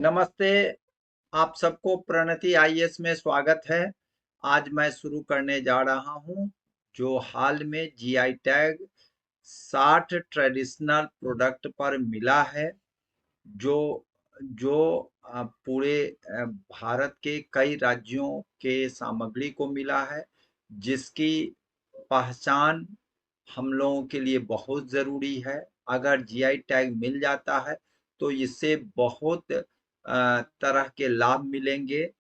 नमस्ते। आप सबको प्रणति आईएएस में स्वागत है। आज मैं शुरू करने जा रहा हूं जो हाल में जीआई टैग 60 ट्रेडिशनल प्रोडक्ट पर मिला है, जो जो पूरे भारत के कई राज्यों के सामग्री को मिला है, जिसकी पहचान हम लोगों के लिए बहुत ज़रूरी है। अगर जीआई टैग मिल जाता है तो इससे बहुत तरह के लाभ मिलेंगे।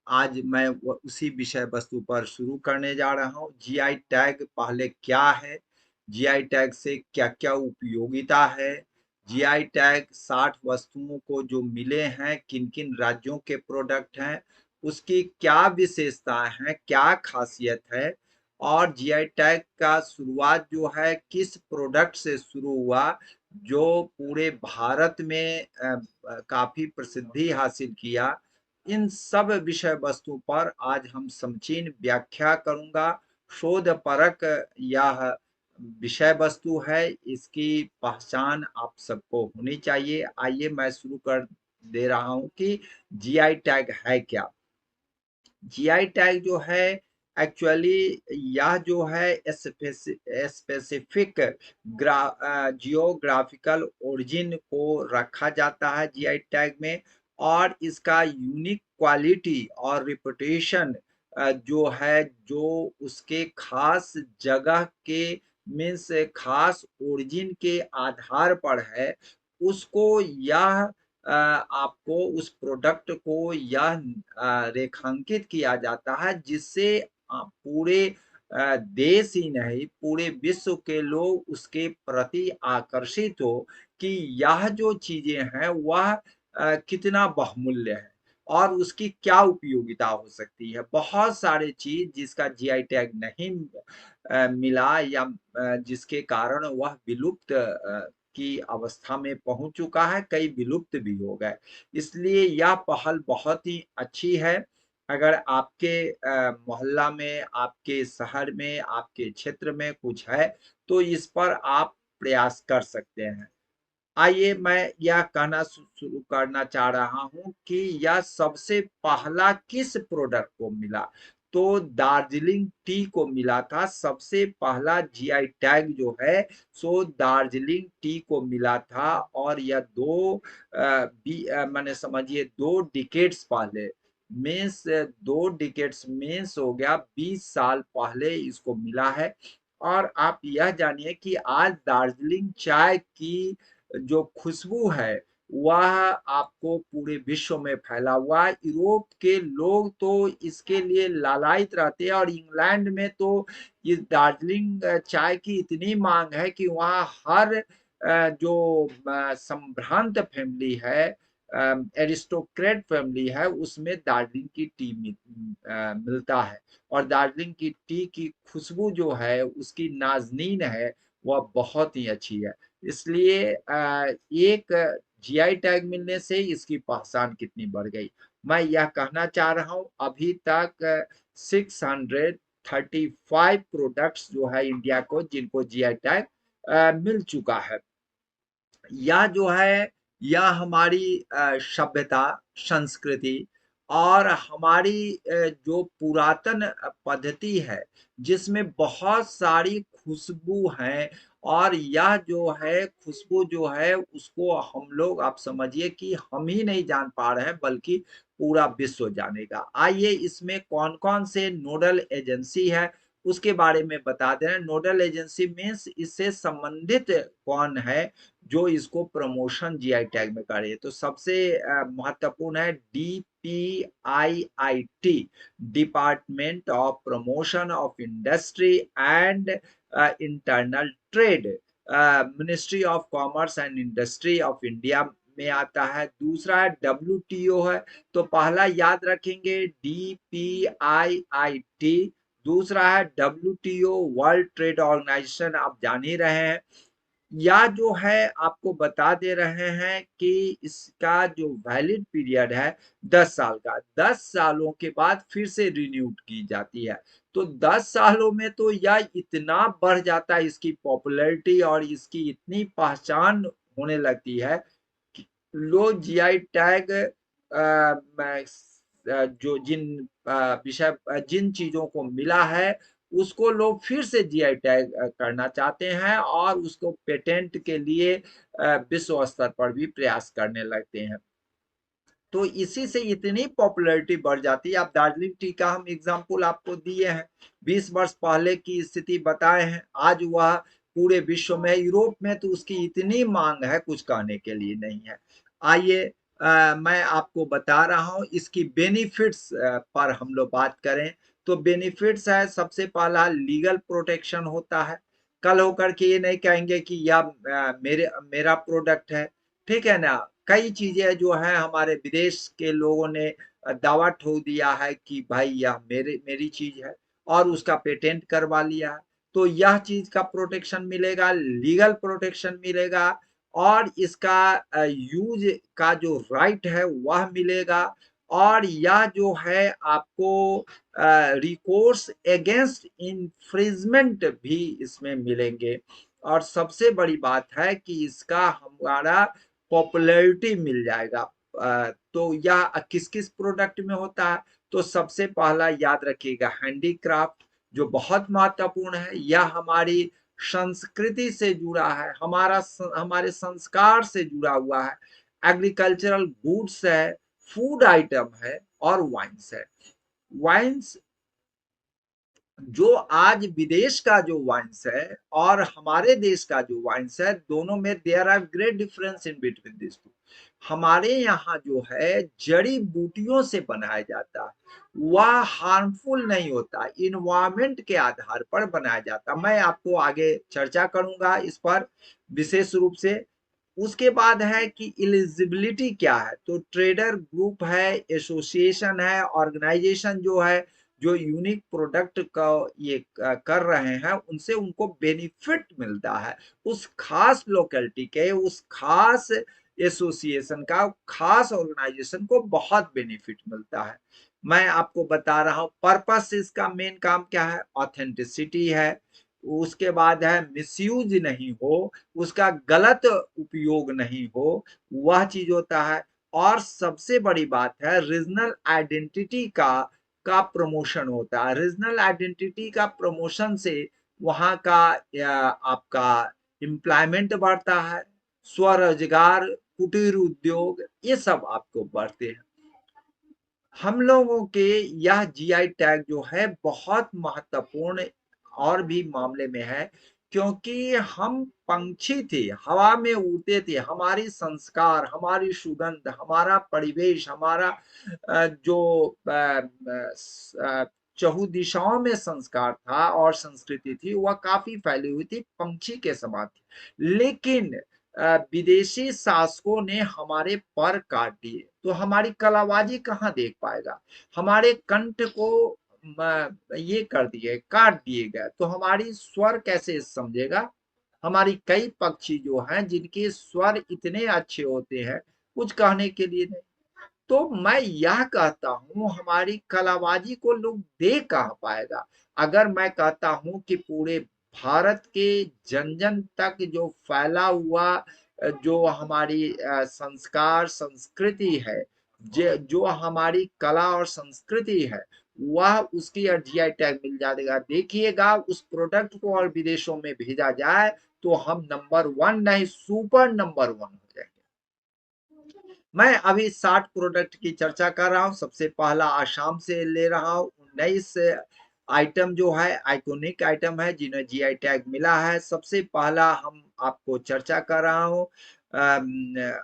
आज मैं उसी विषय वस्तु पर शुरू करने जा रहा हूँ। जीआई टैग पहले क्या है, जीआई टैग से क्या क्या उपयोगिता है, जीआई टैग 60 वस्तुओं को जो मिले हैं किन किन राज्यों के प्रोडक्ट हैं, उसकी क्या विशेषताएं हैं, क्या खासियत है, और जीआई टैग का शुरुआत जो है किस प्रोडक्ट से शुरू हुआ जो पूरे भारत में काफी प्रसिद्धि हासिल किया। इन सब विषय वस्तु पर आज हम समीचीन व्याख्या करूंगा। शोध परक यह विषय वस्तु है, इसकी पहचान आप सबको होनी चाहिए। आइए मैं शुरू कर दे रहा हूं कि जीआई टैग है क्या। जीआई टैग जो है एक्चुअली यह जो है स्पेसिफिक जियोग्राफिकल ओरिजिन को रखा जाता है जीआई टैग में, और इसका यूनिक क्वालिटी और रिपुटेशन जो है, जो उसके खास जगह के मीन्स खास ओरिजिन के आधार पर है, उसको यह आपको उस प्रोडक्ट को यह रेखांकित किया जाता है, जिससे पूरे देश ही नहीं पूरे विश्व के लोग उसके प्रति आकर्षित हो कि यह जो चीजें हैं वह कितना बहुमूल्य है और उसकी क्या उपयोगिता हो सकती है। बहुत सारे चीज जिसका जीआई टैग नहीं मिला या जिसके कारण वह विलुप्त की अवस्था में पहुंच चुका है, कई विलुप्त भी हो गए। इसलिए यह पहल बहुत ही अच्छी है। अगर आपके मोहल्ला में, आपके शहर में, आपके क्षेत्र में कुछ है तो इस पर आप प्रयास कर सकते हैं। आइए मैं यह कहना शुरू करना चाह रहा हूं कि यह सबसे पहला किस प्रोडक्ट को मिला। तो दार्जिलिंग टी को मिला था सबसे पहला जीआई टैग जो है, सो दार्जिलिंग टी को मिला था। और यह माने समझिए 2 डिकेड्स पहले, मीन्स 2 डिकेड्स मीन्स हो गया 20 साल पहले इसको मिला है। और आप यह जानिए कि आज दार्जिलिंग चाय की जो खुशबू है वह आपको पूरे विश्व में फैला हुआ है। यूरोप के लोग तो इसके लिए लालायित रहते हैं, और इंग्लैंड में तो इस दार्जिलिंग चाय की इतनी मांग है कि वहाँ हर जो संभ्रांत फैमिली है, एरिस्टोक्रेट फैमिली है, उसमें दार्जिलिंग की टी मिलता है। और दार्जिलिंग की टी की खुशबू जो है, उसकी नाजनीन है, वह बहुत ही अच्छी है। इसलिए एक जीआई टैग मिलने से इसकी पहचान कितनी बढ़ गई। मैं यह कहना चाह रहा हूं अभी तक 635 प्रोडक्ट्स जो है इंडिया को, जिनको जीआई टैग मिल चुका है। यह जो है, यह हमारी सभ्यता, संस्कृति और हमारी जो पुरातन पद्धति है, जिसमें बहुत सारी खुशबू हैं। और यह जो है खुशबू जो है उसको हम लोग, आप समझिए कि हम ही नहीं जान पा रहे हैं बल्कि पूरा विश्व जानेगा। आइए इसमें कौन कौन से नोडल एजेंसी है उसके बारे में बता दें। नोडल एजेंसी मीन्स इससे संबंधित कौन है जो इसको प्रमोशन जीआई टैग में करे। तो सबसे महत्वपूर्ण है DPIIT, department of promotion of industry and internal trade, ministry of commerce and industry of India में आता है। दूसरा है WTO है, तो पहला याद रखेंगे DPIIT, दूसरा है WTO वर्ल्ड ट्रेड ऑर्गेनाइजेशन, आप जान ही रहे हैं। या जो है आपको बता दे रहे हैं कि इसका जो वैलिड पीरियड है 10 साल का, 10 सालों के बाद फिर से रिन्यूड की जाती है। तो 10 सालों में तो यह इतना बढ़ जाता है, इसकी पॉपुलैरिटी और इसकी इतनी पहचान होने लगती है कि लोग जीआई टैग जो जिन चीजों को मिला है उसको लोग फिर से जीआई टैग करना चाहते हैं और उसको पेटेंट के लिए विश्व स्तर पर भी प्रयास करने लगते हैं। तो इसी से इतनी पॉपुलैरिटी बढ़ जाती है। आप दार्जिलिंग टी का हम एग्जाम्पल आपको दिए हैं, 20 वर्ष पहले की स्थिति बताए हैं, आज वह पूरे विश्व में, यूरोप में तो उसकी इतनी मांग है कुछ कहने के लिए नहीं है। आइए मैं आपको बता रहा हूं इसकी बेनिफिट्स पर हम लोग बात करें तो बेनिफिट्स है, सबसे पहला लीगल प्रोटेक्शन होता है। कल होकर के ये नहीं कहेंगे कि यह मेरा प्रोडक्ट है, ठीक है ना। कई चीजें जो है हमारे विदेश के लोगों ने दावा ठोक दिया है कि भाई यह मेरी चीज है और उसका पेटेंट करवा लिया है, तो यह चीज का प्रोटेक्शन मिलेगा, लीगल प्रोटेक्शन मिलेगा और इसका यूज का जो राइट है वह मिलेगा और यह जो है आपको रिकोर्स अगेंस्ट इन्फ्रिजमेंट भी इसमें मिलेंगे। और सबसे बड़ी बात है कि इसका हमारा पॉपुलैरिटी मिल जाएगा। तो यह किस किस प्रोडक्ट में होता है, तो सबसे पहला याद रखिएगा हैंडीक्राफ्ट, जो बहुत महत्वपूर्ण है। यह हमारी संस्कृति से जुड़ा है, हमारे संस्कार से जुड़ा हुआ है। एग्रीकल्चरल गुड्स है, फूड आइटम है और वाइन्स है। वाइन्स जो आज विदेश का जो वाइन्स है और हमारे देश का जो वाइन्स है, दोनों में there are great difference in between this two. हमारे यहाँ जो है जड़ी बूटियों से बनाया जाता है, वह हार्मफुल नहीं होता, इन्वायरमेंट के आधार पर बनाया जाता। मैं आपको आगे चर्चा करूंगा इस पर विशेष रूप से। उसके बाद है कि एलिजिबिलिटी क्या है, तो ट्रेडर ग्रुप है, एसोसिएशन है, ऑर्गेनाइजेशन जो है जो यूनिक प्रोडक्ट का ये कर रहे हैं उनसे उनको बेनिफिट मिलता है, उस खास लोकेलिटी के, उस खास एसोसिएशन का, खास ऑर्गेनाइजेशन को बहुत बेनिफिट मिलता है। मैं आपको बता रहा हूं पर्पस, इसका मेन काम क्या है, ऑथेंटिसिटी है। उसके बाद है मिसयूज नहीं हो, उसका गलत उपयोग नहीं हो, वह चीज होता है। और सबसे बड़ी बात है रीजनल आइडेंटिटी का प्रमोशन होता है। रीजनल आइडेंटिटी का प्रमोशन से वहाँ का आपका एम्प्लॉयमेंट बढ़ता है, स्वरोजगार, कुटीर उद्योग, ये सब आपको बढ़ते हैं। हम लोगों के यह जीआई टैग जो है बहुत महत्वपूर्ण और भी मामले में है, क्योंकि हम पंछी थे, हवा में उड़ते थे, हमारी संस्कार, हमारी सुगंध, हमारा परिवेश, हमारा जो चहु दिशाओं में संस्कार था और संस्कृति थी वह काफी फैली हुई थी, पंछी के समान थी। लेकिन विदेशी शासकों ने हमारे पर काट दिए, तो हमारी कलाबाजी कहाँ देख पाएगा। हमारे कंठ को ये कर दिए, काट दिए गए, तो हमारी स्वर कैसे समझेगा। हमारी कई पक्षी जो हैं जिनके स्वर इतने अच्छे होते हैं, कुछ कहने के लिए नहीं। तो मैं यह कहता हूं हमारी कलाबाजी को लोग देख कहाँ पाएगा। अगर मैं कहता हूं कि पूरे भारत के जन जन तक जो फैला हुआ जो हमारी संस्कार संस्कृति है, जो हमारी कला और संस्कृति है, वह उसकी जीआई टैग मिल जाएगा। देखिएगा उस प्रोडक्ट को और विदेशों में भेजा जाए तो हम नंबर 1 नहीं, सुपर नंबर 1 हो जाएंगे। मैं अभी 60 प्रोडक्ट की चर्चा कर रहा हूं। सबसे पहला आसाम से ले रहा हूं, 19 आइटम जो है आइकोनिक आइटम है जिन्हें जीआई टैग मिला है। सबसे पहला हम आपको चर्चा कर रहा हूं,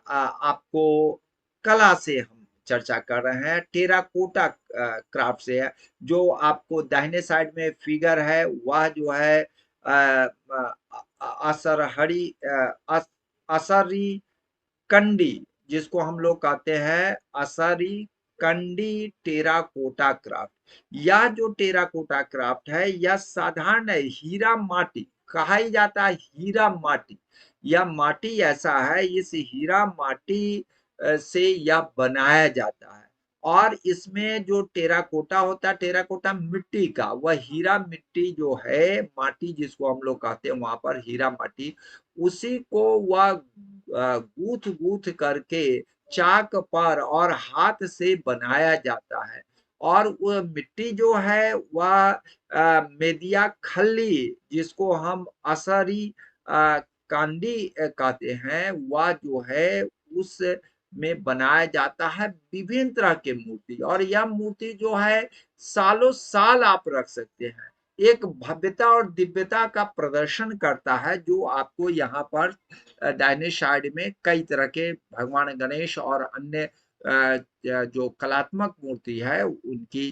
आपको कला से हम चर्चा कर रहे हैं, टेराकोटा क्राफ्ट से है। जो आपको दाहिने साइड में फिगर है वह जो है असरहरी असरी कंडी, जिसको हम लोग कहते हैं असरी कंडी टेराकोटा क्राफ्ट। यह जो टेराकोटा क्राफ्ट है यह साधारण हीरा माटी कहा ही जाता है, हीरा माटी। यह माटी ऐसा है, इस हीरा माटी से यह बनाया जाता है। और इसमें जो टेराकोटा होता है, टेराकोटा मिट्टी का, वह हीरा मिट्टी जो है, माटी जिसको हम लोग कहते हैं वहां पर हीरा माटी, उसी को वह गूथ गूथ करके चाक पर और हाथ से बनाया जाता है। और वह मिट्टी जो है वह मेदिया खल्ली, जिसको हम असरी कांडी कहते हैं, वह जो है उस में बनाया जाता है विभिन्न तरह के मूर्ति। और यह मूर्ति जो है सालों साल आप रख सकते हैं, एक भव्यता और दिव्यता का प्रदर्शन करता है, जो आपको यहाँ पर दाहिने साइड में कई तरह के भगवान गणेश और अन्य जो कलात्मक मूर्ति है उनकी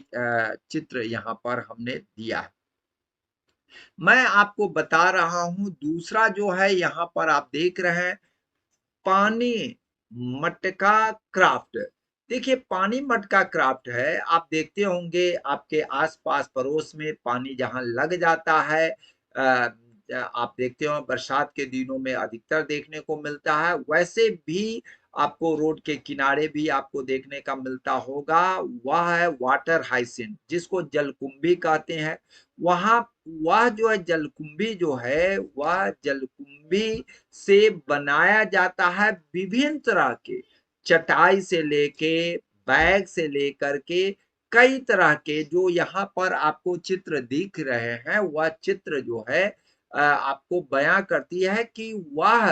चित्र यहाँ पर हमने दिया है। मैं आपको बता रहा हूं दूसरा जो है, यहाँ पर आप देख रहे हैं पानी मटका क्राफ्ट। देखिए पानी मटका क्राफ्ट है, आप देखते होंगे आपके आसपास पड़ोस में पानी जहां लग जाता है, आप देखते हो बरसात के दिनों में अधिकतर देखने को मिलता है। वैसे भी आपको रोड के किनारे भी आपको देखने का मिलता होगा, वह है वाटर हाइसिंथ, जिसको जलकुंभी कहते हैं। वहां वह जो है जलकुंभी जो है, वह जलकुंभी से बनाया जाता है विभिन्न तरह के, चटाई से लेके बैग से लेकर के कई तरह के, जो यहाँ पर आपको चित्र दिख रहे हैं, वह चित्र जो है आपको बयां करती है कि वह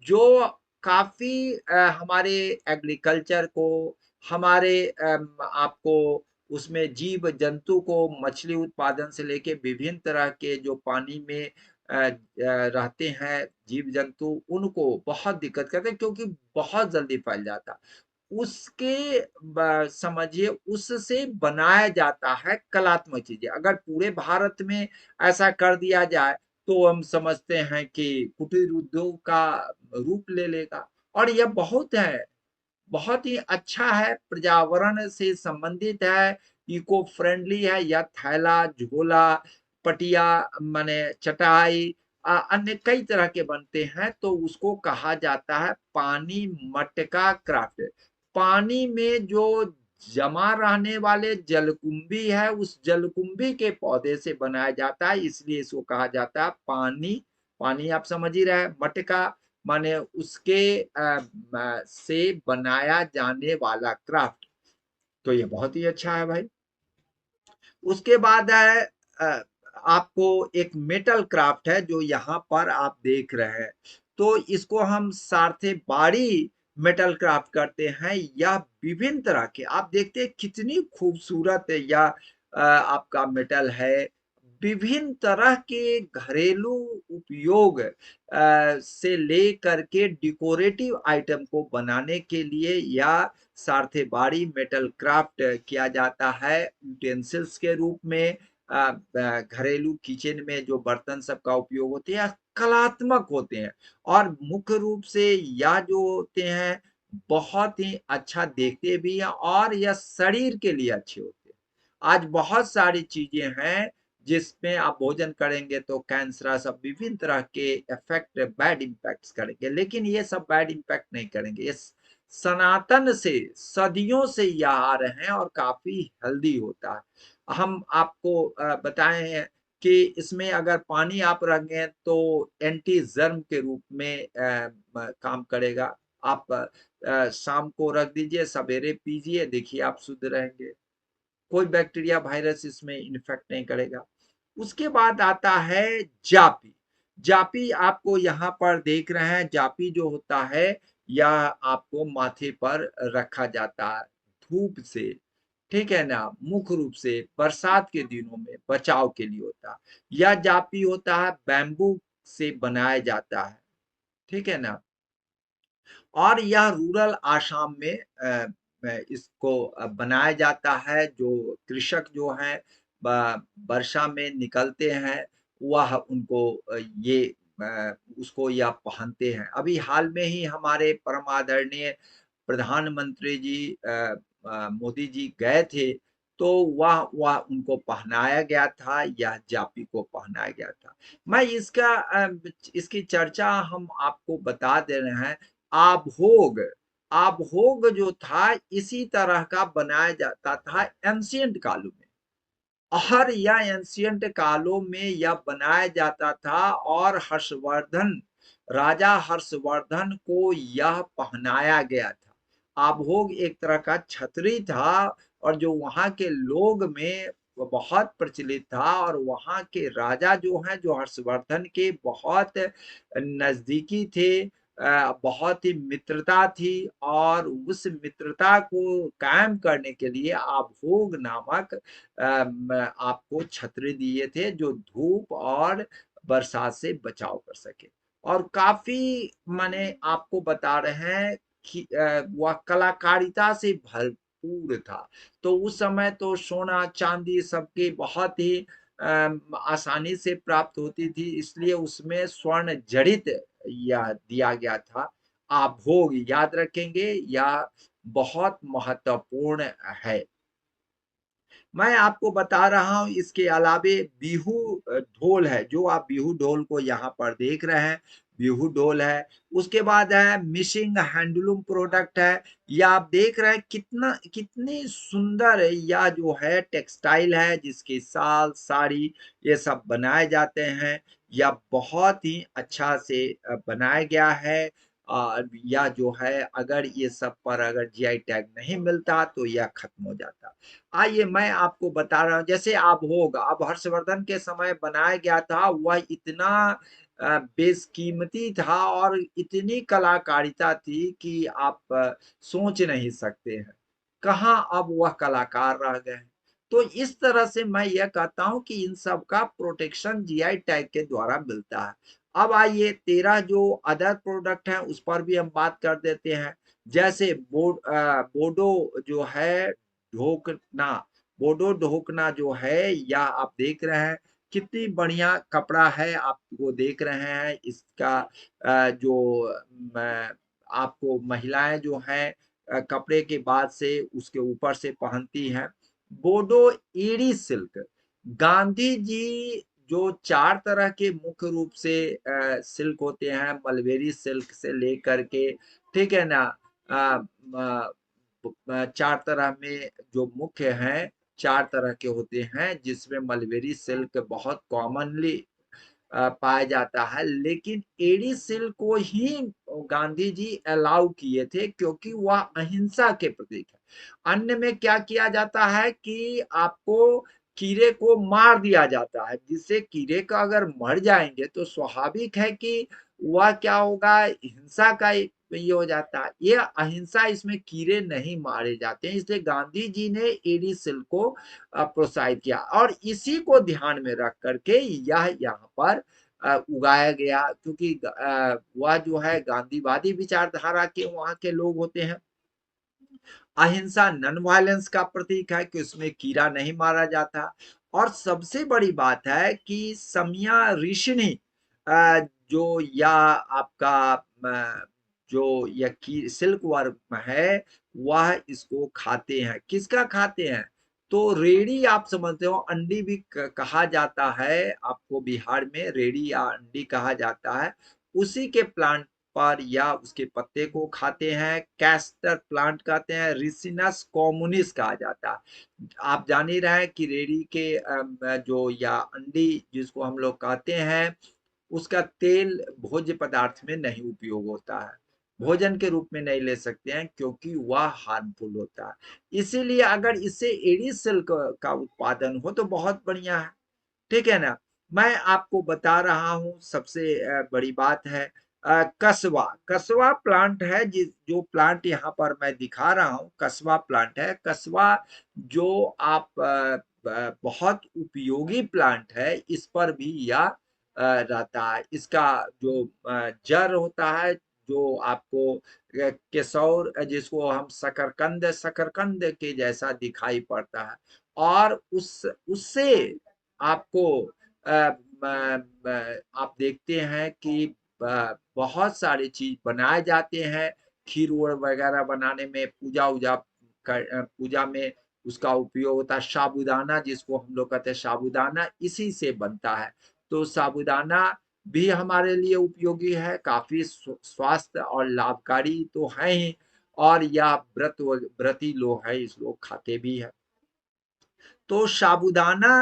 जो काफी हमारे एग्रीकल्चर को, हमारे आपको उसमें जीव जंतु को, मछली उत्पादन से लेके विभिन्न तरह के जो पानी में रहते हैं जीव जंतु, उनको बहुत दिक्कत करते हैं, क्योंकि बहुत जल्दी फैल जाता। उसके समझिए उससे बनाया जाता है कलात्मक चीजें। अगर पूरे भारत में ऐसा कर दिया जाए तो हम समझते हैं कि कुटीर उद्योग का रूप ले लेगा। और यह बहुत ही अच्छा है, पर्यावरण से संबंधित है, इको फ्रेंडली है। या थैला, झोला, पटिया माने चटाई, अन्य कई तरह के बनते हैं, तो उसको कहा जाता है पानी मटका क्राफ्ट। पानी में जो जमा रहने वाले जलकुंभी है, उस जलकुंभी के पौधे से बनाया जाता है, इसलिए इसको कहा जाता है पानी। पानी आप समझ ही रहे हैं, मटका माने उसके से बनाया जाने वाला क्राफ्ट। तो ये बहुत ही अच्छा है भाई। उसके बाद है आपको एक मेटल क्राफ्ट है, जो यहाँ पर आप देख रहे हैं। तो इसको हम सारथे बाड़ी मेटल क्राफ्ट करते हैं, या विभिन्न तरह के आप देखते हैं कितनी खूबसूरत या आपका मेटल है। विभिन्न तरह के घरेलू उपयोग से ले करके डेकोरेटिव आइटम को बनाने के लिए, या सारथे बाड़ी मेटल क्राफ्ट किया जाता है यूटेंसिल्स के रूप में। घरेलू किचन में जो बर्तन सबका उपयोग होते हैं कलात्मक होते हैं, और मुख्य रूप से यह जो होते हैं बहुत ही अच्छा देखते भी हैं, और यह शरीर के लिए अच्छे होते हैं। आज बहुत सारी चीजें हैं जिसमें आप भोजन करेंगे तो कैंसर, सब विभिन्न तरह के इफेक्ट, बैड इम्पैक्ट्स करेंगे, लेकिन ये सब बैड इम्पैक्ट नहीं करेंगे। ये सनातन से सदियों से यह आ रहे हैं और काफी हेल्दी होता है। हम आपको बताए हैं कि इसमें अगर पानी आप रखें तो एंटी जर्म के रूप में काम करेगा। आप शाम को रख दीजिए, सवेरे पीजिए, देखिए आप शुद्ध रहेंगे, कोई बैक्टीरिया वायरस इसमें इन्फेक्ट नहीं करेगा। उसके बाद आता है जापी। जापी आपको यहाँ पर देख रहे हैं, जापी जो होता है यह आपको माथे पर रखा जाता है धूप से, ठीक है ना, मुख्य रूप से बरसात के दिनों में बचाव के लिए होता है। यह जापी होता है बैम्बू से बनाया जाता है, ठीक है ना। और यह रूरल आसाम में इसको बनाया जाता है। जो कृषक जो हैं वर्षा में निकलते हैं, वह उनको ये उसको यह पहनते हैं। अभी हाल में ही हमारे परम आदरणीय प्रधानमंत्री जी मोदी जी गए थे, तो वह उनको पहनाया गया था, या जापी को पहनाया गया था। मैं इसकी चर्चा हम आपको बता दे रहे हैं। आभोग, आभोग जो था इसी तरह का बनाया जाता था एंशियंट कालों में, और यह एंशियंट कालों में यह बनाया जाता था, और हर्षवर्धन, राजा हर्षवर्धन को यह पहनाया गया था। आभोग एक तरह का छतरी था और जो वहाँ के लोग में वो बहुत प्रचलित था, और वहाँ के राजा जो हैं, जो हर्षवर्धन के बहुत नज़दीकी थे, बहुत ही मित्रता थी, और उस मित्रता को कायम करने के लिए आभोग नामक आपको छतरी दिए थे, जो धूप और बरसात से बचाव कर सके। और काफ़ी माने आपको बता रहे हैं कि वह कलाकारिता से भरपूर था। तो उस समय तो सोना-चांदी सबकी बहुत ही आसानी से प्राप्त होती थी, इसलिए उसमें स्वर्ण जड़ित यह दिया गया था। आभोग याद रखेंगे, यह बहुत महत्वपूर्ण है। मैं आपको बता रहा हूँ, इसके अलावे बिहू ढोल है, जो आप बिहू ढोल को यहाँ पर देख रहे हैं, बिहू ढोल है। उसके बाद है मिशिंग हैंडलूम प्रोडक्ट है। या आप देख रहे हैं कितना कितनी सुंदर या जो है टेक्सटाइल है, जिसकी साल साड़ी ये सब बनाए जाते हैं, या बहुत ही अच्छा से बनाया गया है। या जो है, अगर ये सब पर अगर जीआई टैग नहीं मिलता तो यह खत्म हो जाता। आइए मैं आपको बता रहा हूँ, जैसे आभोग अब हर्षवर्धन के समय बनाया गया था, वह इतना बेशकीमती था और इतनी कलाकारिता थी कि आप सोच नहीं सकते हैं। कहाँ अब वह कलाकार रह गए हैं। तो इस तरह से मैं यह कहता हूँ कि इन सब का प्रोटेक्शन जीआई टैग के द्वारा मिलता है। अब आइए 13 जो अदर प्रोडक्ट हैं उस पर भी हम बात कर देते हैं। जैसे बोडो जो है ढोकना, बोडो ढोकना जो है, या आप देख रहे हैं कितनी बढ़िया कपड़ा है, आप वो देख रहे हैं इसका जो आपको महिलाएं जो हैं कपड़े के बाद से उसके ऊपर से पहनती हैं। बोडो एड़ी सिल्क, गांधी जी जो 4 तरह के मुख्य रूप से सिल्क होते हैं, मलबेरी सिल्क से लेकर के, ठीक है ना, अ, 4 तरह में जो मुख्य हैं, 4 तरह के होते हैं, जिसमें मलबेरी सिल्क बहुत कॉमनली पाया जाता है, लेकिन एड़ी सिल्क को ही गांधी जी अलाउ किए थे, क्योंकि वह अहिंसा के प्रतीक है। अन्य में क्या किया जाता है कि आपको कीड़े को मार दिया जाता है, जिससे कीड़े का अगर मर जाएंगे तो स्वाभाविक है कि वह क्या होगा, हिंसा का ये हो जाता है। ये अहिंसा, इसमें कीड़े नहीं मारे जाते हैं, इसलिए गांधी जी ने एडी सिल्क को प्रोत्साहित किया, और इसी को ध्यान में रख करके यह यहाँ पर उगाया गया, क्योंकि वह जो है गांधीवादी विचारधारा के वहाँ के लोग होते हैं। अहिंसा नॉन वायलेंस का प्रतीक है कि उसमें कीड़ा नहीं मारा जाता। और सबसे बड़ी बात है कि समिया ऋषिणी जो या आपका जो या की सिल्क वर्म है, वह इसको खाते हैं। किसका खाते हैं? तो रेड़ी, आप समझते हो, अंडी भी कहा जाता है, आपको बिहार में रेड़ी या अंडी कहा जाता है, उसी के प्लांट पर या उसके पत्ते को खाते हैं। कैस्टर प्लांट कहते हैं, रिसिनस कॉमुनिस कहा जाता है। आप जान ही रहे हैं कि रेड़ी के जो या अंडी जिसको हम लोग कहते हैं, उसका तेल भोज्य पदार्थ में नहीं उपयोग होता है, भोजन के रूप में नहीं ले सकते हैं, क्योंकि वह हार्मफुल होता है। इसीलिए अगर इससे एड़ी सिल्क का उत्पादन हो तो बहुत बढ़िया है, ठीक है ना। मैं आपको बता रहा हूँ, सबसे बड़ी बात है कस्बा। कस्बा प्लांट है, जिस जो प्लांट यहाँ पर मैं दिखा रहा हूँ, कस्बा प्लांट है। कस्बा जो आप बहुत उपयोगी प्लांट है, इस पर भी यह रहता है। इसका जो जड़ होता है, जो आपको केसौर, जिसको हम शकरकंद, शकरकंद के जैसा दिखाई पड़ता है, और उससे आपको आप देखते हैं कि बहुत सारी चीज बनाए जाते हैं। खीर वगैरह बनाने में, पूजा उजा पूजा में उसका उपयोग होता है। साबूदाना, जिसको हम लोग कहते हैं साबूदाना, इसी से बनता है। तो साबूदाना भी हमारे लिए उपयोगी है, काफी स्वास्थ्य और लाभकारी तो है ही, और यह व्रती लोग हैं, इस लोग खाते भी है। तो साबूदाना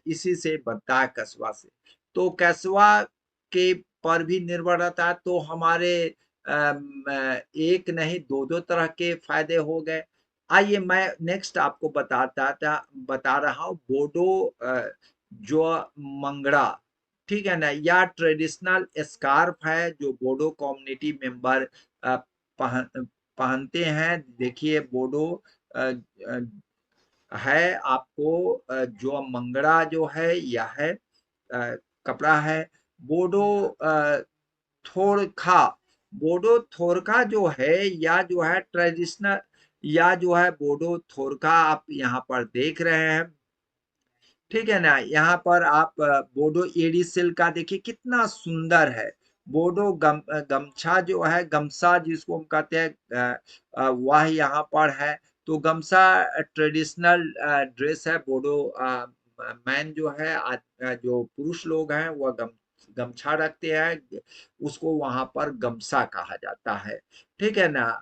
इसी से बनता है, कस्बा से। तो कस्बा के पर भी निर्भर रहता है। तो हमारे एक नहीं दो दो तरह के फायदे हो गए। आइए मैं नेक्स्ट आपको बता रहा हूँ बोडो जो मंगड़ा, ठीक है ना, या ट्रेडिशनल स्कार्फ है जो बोडो कम्युनिटी मेंबर पहन पहनते हैं। देखिए बोडो अ, अ, है आपको जो मंगड़ा जो है यह है कपड़ा है। बोडो थोरखा, बोडो थोरखा जो है या जो है ट्रेडिशनल या जो है बोडो थोरखा आप यहाँ पर देख रहे हैं, ठीक है ना। यहाँ पर आप बोडो एडी सिल्क का देखिए कितना सुंदर है। बोडो गमछा जो है, गमछा जिसको हम कहते हैं वह यहाँ पर है। तो गमछा ट्रेडिशनल ड्रेस है। बोडो मैन जो है जो पुरुष लोग हैं वह गमछा रखते हैं, उसको वहां पर गमछा कहा जाता है, ठीक है ना।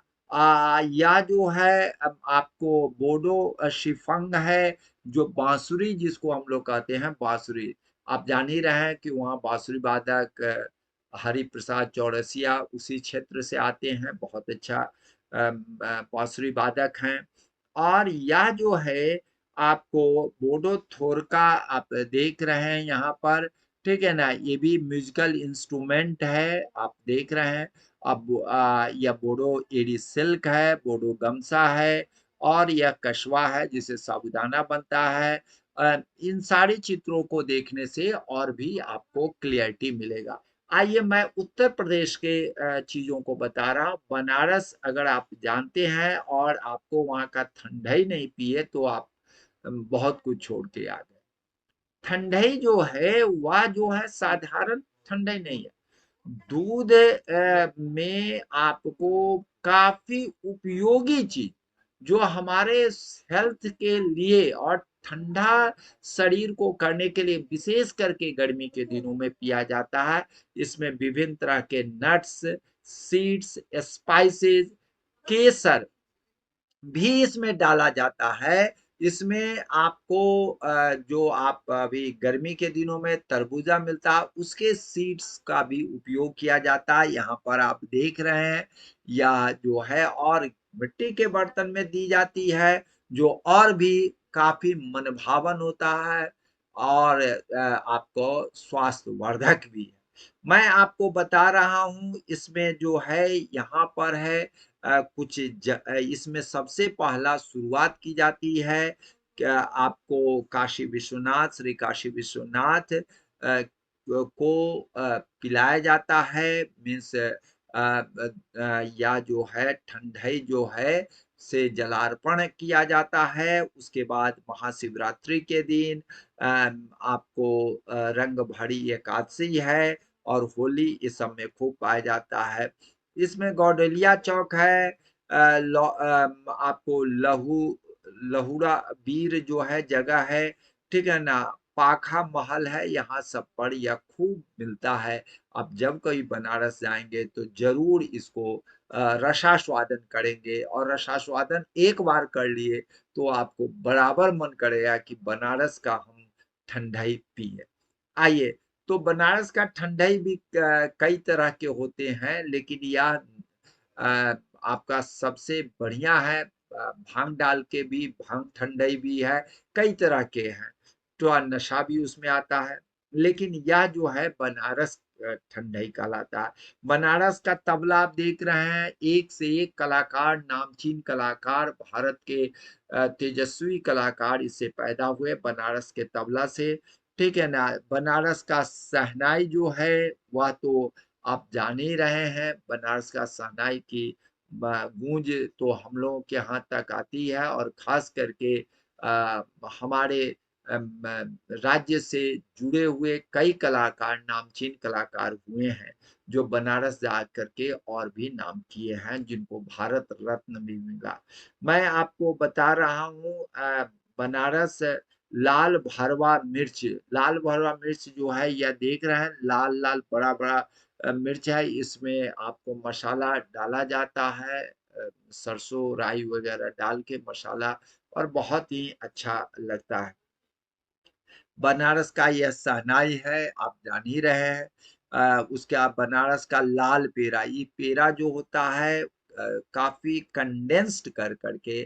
या जो है अब आपको बोडो शिफंग है, जो बांसुरी जिसको हम लोग कहते हैं बांसुरी। आप जान ही रहे हैं कि वहाँ बांसुरी वादक हरि प्रसाद चौरसिया उसी क्षेत्र से आते हैं, बहुत अच्छा बांसुरी वादक हैं। और यह जो है आपको बोडो थोरका आप देख रहे हैं यहाँ पर, ठीक है ना, ये भी म्यूजिकल इंस्ट्रूमेंट है आप देख रहे हैं। अब यह बोडो एडी सिल्क है, बोडो गमछा है, और यह कछवा है जिसे साबूदाना बनता है। इन सारे चित्रों को देखने से और भी आपको क्लियरिटी मिलेगा। आइए मैं उत्तर प्रदेश के चीजों को बता रहा हूँ। बनारस अगर आप जानते हैं और आपको वहाँ का ठंडाई नहीं पिए तो आप बहुत कुछ छोड़ के आ गए। ठंडाई जो है वह जो है साधारण ठंडाई नहीं है। दूध में आपको काफी उपयोगी चीज जो हमारे हेल्थ के लिए और ठंडा शरीर को करने के लिए विशेष करके गर्मी के दिनों में पिया जाता है। इसमें विभिन्न तरह के नट्स, सीड्स, स्पाइसेस, केसर भी इसमें डाला जाता है। इसमें आपको जो आप अभी गर्मी के दिनों में तरबूजा मिलता है उसके सीड्स का भी उपयोग किया जाता है, यहाँ पर आप देख रहे हैं। या जो है और मिट्टी के बर्तन में दी जाती है जो और भी काफी मनभावन होता है और आपको स्वास्थ्य वर्धक भी है। मैं आपको बता रहा हूँ इसमें जो है यहाँ पर है इसमें सबसे पहला शुरुआत की जाती है। क्या आपको काशी विश्वनाथ, श्री काशी विश्वनाथ को पिलाया जाता है, मीन्स या जो है ठंडाई जो है से जलार्पण किया जाता है। उसके बाद महाशिवरात्रि के दिन आपको रंग भरी एकादशी है और होली इस सब में खूब पाया जाता है। इसमें गौडलिया चौक है, आपको लहुरा वीर जो है जगह है, ठीक है ना। पाखा महल है, यहाँ सब पर यह खूब मिलता है। आप जब कभी बनारस जाएंगे तो जरूर इसको रसास्वादन करेंगे, और रसास्वादन एक बार कर लिए तो आपको बराबर मन करेगा कि बनारस का हम ठंडाई पिए। आइए, तो बनारस का ठंडाई भी कई तरह के होते हैं, लेकिन यह आपका सबसे बढ़िया है। भांग डाल के भी भांग ठंडाई भी है, कई तरह के हैं, तो नशा भी उसमें आता है। लेकिन यह जो है बनारस ठंडाई कहलाता है। बनारस का तबला आप देख रहे हैं, एक से एक कलाकार, नामचीन कलाकार, भारत के तेजस्वी कलाकार इससे पैदा हुए बनारस के तबला से, ठीक है ना। बनारस का शहनाई जो है वह तो आप जान ही रहे हैं, बनारस का शहनाई की गूंज तो हम लोगों के यहाँ तक आती है, और खास करके हमारे राज्य से जुड़े हुए कई कलाकार, नामचीन कलाकार हुए हैं जो बनारस जा करके और भी नाम किए हैं, जिनको भारत रत्न भी मिला। मैं आपको बता रहा हूँ बनारस लाल भरवा मिर्च, लाल भरवा मिर्च जो है यह देख रहे हैं, लाल लाल बड़ा बड़ा मिर्च है। इसमें आपको मसाला डाला जाता है, सरसों राई वगैरह डाल के मसाला, और बहुत ही अच्छा लगता है। बनारस का यह शहनाई है, आप जान ही रहे हैं। उसके बाद बनारस का लाल पेड़ा, ये पेड़ा जो होता है काफी कंडेंस्ड कर करके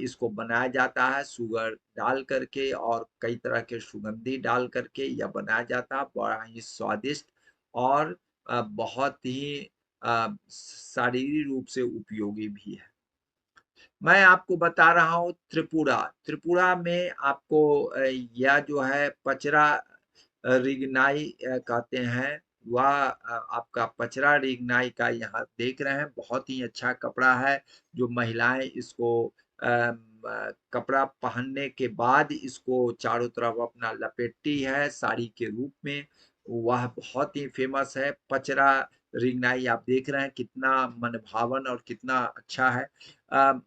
इसको बनाया जाता है, शुगर डाल करके और कई तरह के सुगंधी डाल करके यह बनाया जाता है। बड़ा ही स्वादिष्ट और बहुत ही शारीरिक रूप से उपयोगी भी है। मैं आपको बता रहा हूँ त्रिपुरा। त्रिपुरा में आपको यह जो है पचरा रिगनाई कहते हैं, वह आपका पचरा रिगनाई का यहाँ देख रहे हैं, बहुत ही अच्छा कपड़ा है। जो महिलाएं इसको कपड़ा पहनने के बाद इसको चारों तरफ अपना लपेटती है साड़ी के रूप में, वह बहुत ही फेमस है। पचरा रिगनाई आप देख रहे हैं कितना मनभावन और कितना अच्छा है। अ,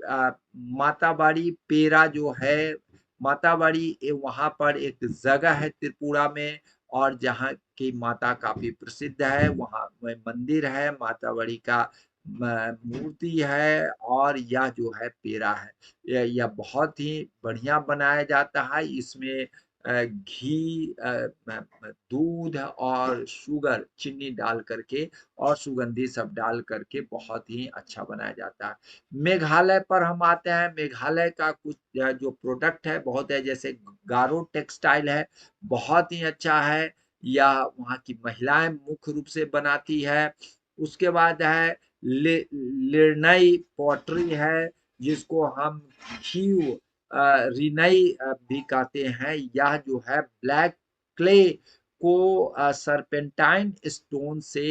अ, माताबाड़ी पेरा जो है, माताबाड़ी वहां पर एक जगह है त्रिपुरा में, और जहाँ की माता काफी प्रसिद्ध है, वहां में मंदिर है, माताबाड़ी का मूर्ति है, और यह जो है पेरा है, यह बहुत ही बढ़िया बनाया जाता है। इसमें घी, दूध और शुगर, चीनी डाल करके और सुगंधी सब डाल करके बहुत ही अच्छा बनाया जाता है। मेघालय पर हम आते हैं। मेघालय का कुछ जो प्रोडक्ट है बहुत है, जैसे गारो टेक्सटाइल है, बहुत ही अच्छा है, या वहाँ की महिलाएं मुख्य रूप से बनाती है। उसके बाद है लिरनई पॉटरी है, जिसको हम खीव रिनई भी कहते हैं। यह जो है ब्लैक क्ले को सरपेंटाइन स्टोन से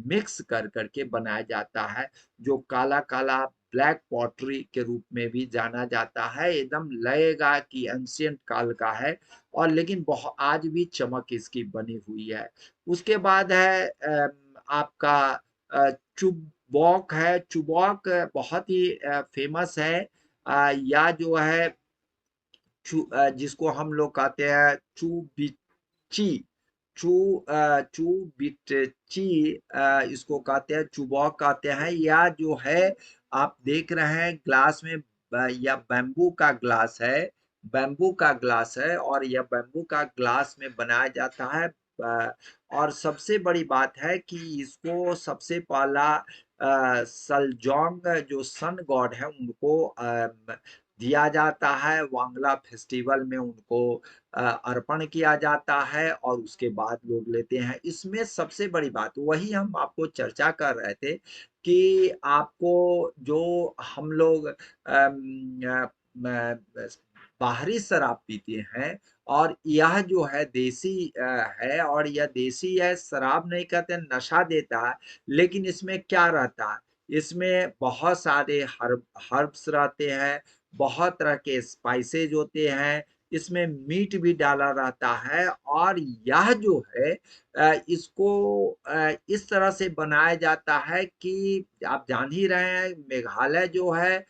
मिक्स कर करके बनाया जाता है, जो काला काला ब्लैक पॉटरी के रूप में भी जाना जाता है। एकदम लगेगा कि एंशियंट काल का है, और लेकिन बहुत आज भी चमक इसकी बनी हुई है। उसके बाद है आपका चुबॉक है। चुबॉक बहुत ही फेमस है। या जो है जिसको हम लोग कहते हैं चू चू चू बिटची, इसको कहते हैं चुबॉक कहते हैं। या जो है आप देख रहे हैं ग्लास में, या बैम्बू का ग्लास है, बैम्बू का ग्लास है, और यह बैम्बू का ग्लास में बनाया जाता है। और सबसे बड़ी बात है कि इसको सबसे पहला सलजोंग जो सन गॉड है उनको दिया जाता है, वांगला फेस्टिवल में उनको अर्पण किया जाता है, और उसके बाद लोग लेते हैं। इसमें सबसे बड़ी बात वही हम आपको चर्चा कर रहे थे कि आपको जो हम लोग बाहरी शराब पीते हैं, और यह जो है देसी है, और यह देसी है, शराब नहीं कहते, नशा देता है। लेकिन इसमें क्या रहता है, इसमें बहुत सारे हर्ब्स रहते हैं, बहुत तरह के स्पाइसेज होते हैं, इसमें मीट भी डाला रहता है, और यह जो है इसको इस तरह से बनाया जाता है कि आप जान ही रहे हैं मेघालय जो है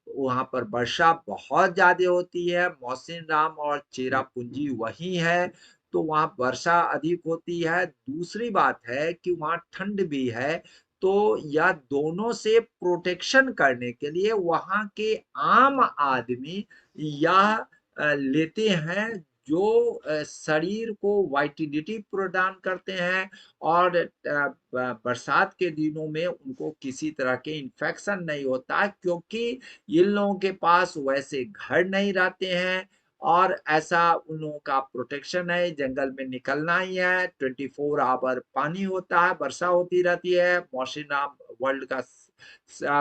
वहाँ पर वर्षा बहुत ज्यादा होती है, मौसिनराम और चेरापूंजी वही है, तो वहाँ वर्षा अधिक होती है। दूसरी बात है कि वहाँ ठंड भी है, तो यह दोनों से प्रोटेक्शन करने के लिए वहाँ के आम आदमी यह लेते हैं, जो शरीर को वाइटलिटी प्रदान करते हैं, और बरसात के दिनों में उनको किसी तरह के इन्फेक्शन नहीं होता, क्योंकि इन लोगों के पास वैसे घर नहीं रहते हैं, और ऐसा उन लोगों का प्रोटेक्शन है। जंगल में निकलना ही है, 24 आवर पानी होता है, वर्षा होती रहती है। मौसिनराम वर्ल्ड का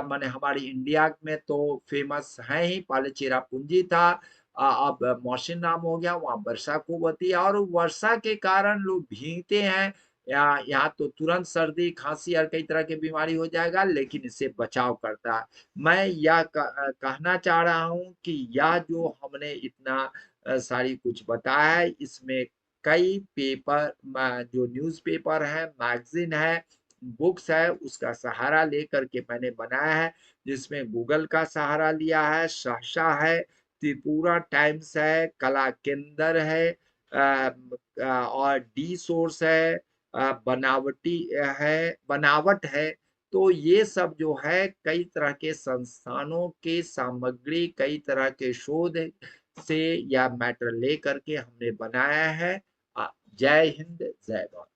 माने हमारी इंडिया में तो फेमस है ही, पहले चेरापूंजी था, अब मौसिनराम हो गया, वहाँ वर्षा खूब होती है, और वर्षा के कारण लोग भीगते हैं। यहाँ तो तुरंत सर्दी खांसी और कई तरह की बीमारी हो जाएगा, लेकिन इससे बचाव करता है। मैं यह कहना चाह रहा हूँ कि यह जो हमने इतना सारी कुछ बताया है, इसमें कई पेपर, जो न्यूज़पेपर है, मैगजीन है, बुक्स है, उसका सहारा लेकर के मैंने बनाया है, जिसमें गूगल का सहारा लिया है, सहसा है, त्रिपुरा टाइम्स है, कला केंद्र है, और डी सोर्स है, बनावटी है, बनावट है। तो ये सब जो है कई तरह के संस्थानों के सामग्री, कई तरह के शोध से या मैटर ले करके हमने बनाया है। जय हिंद, जय भारत।